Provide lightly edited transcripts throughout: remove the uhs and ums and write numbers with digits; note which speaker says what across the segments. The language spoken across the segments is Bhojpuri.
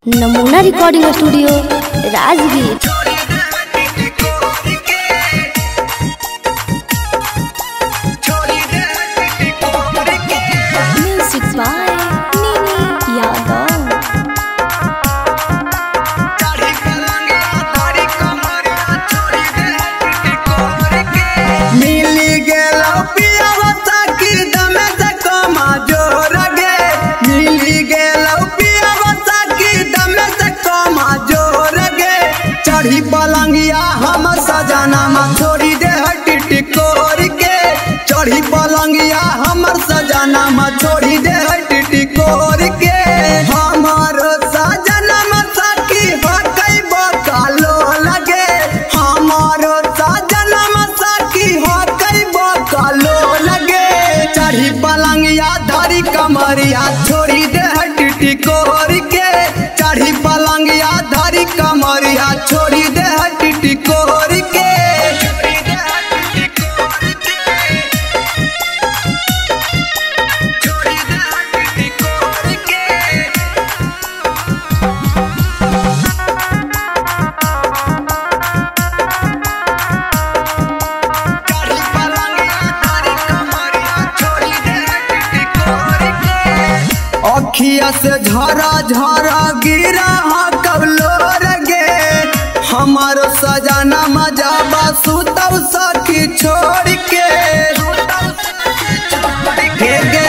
Speaker 1: नमूना recording studio Rajgir. Music by Nini Yadav.
Speaker 2: मिली गेलो पियावा साकी दमे से कमा जोर गे। मिली गेलो पियावा साकी दमे से कमा जोर गे। चढ़ी पलंगिया हम सजना मा छोड़ी दे हटी कोर के। चढ़ी पलंगिया हमर सजना मा छोड़ी दे हटी कोर के। हमर सजना मा साकी हकई बकालो लगे। हमर सजना मा साकी हकई बकालो लगे। चढ़ी पलंगिया धरी कमरिया छोड़ी दे हटी कोर के। चढ़ी पलंगिया धरी कमरिया छोड़ी दे हटी कोर के। अखिया से झरा झरा गिरा कबलो गे। हमारो सजना मजाबा सुतब सखी छोड़ के। गे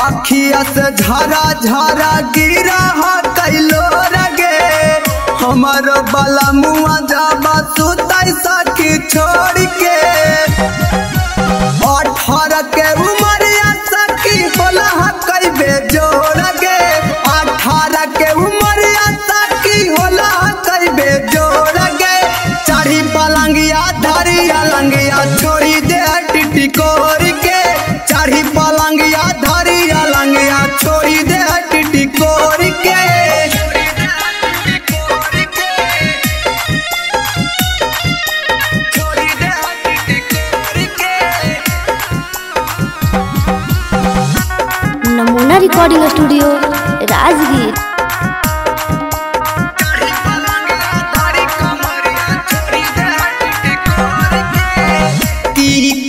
Speaker 2: अखिया से झरा झरा गिरा कैलो गे। हमारो बला मुआ जाबा सुतई सखी छोड़ के। 18 के उमरिया सखी होला कई बेजोड़ गे। 18 के उमरिया सखी होला कई बेजोड़ गे। चढ़ी पलंगिया धरी अलंगिया छोड़ी दे टिटी कोर के। चढ़ी पलंगिया धरी अलंगिया छोड़ी दे टिटी कोर के।
Speaker 1: नमूना रिकॉर्डिंग स्टूडियो राजगीर।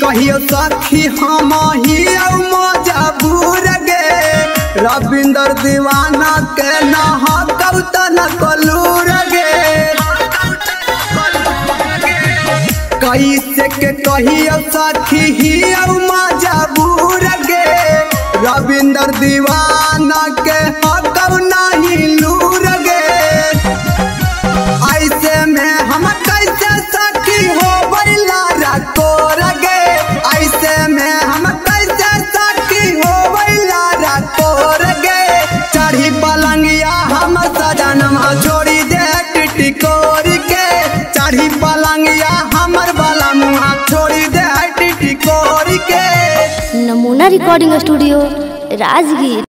Speaker 2: कहियो सखी हम ही मजबूर गे। रविंदर दीवाना के नहा कौतन कलूर गे। कैसे के कहियो सखी ही मजबूर गे। रविंदर दीवाना के हकब नहीं लूर गे। ऐसे में हम कैसे सखी हो बैला रकोर गे। ऐसे में हम कैसे सखी हो बैला रकोर गे। चढ़ी पलंगिया हम सजनमा छोड़ी दे टिटी कोर के। चढ़ी पलंगिया हमर बाला मुहा छोड़ी दे टिटी कोर के।
Speaker 1: नमूना रिकॉर्डिंग स्टूडियो राजगीर।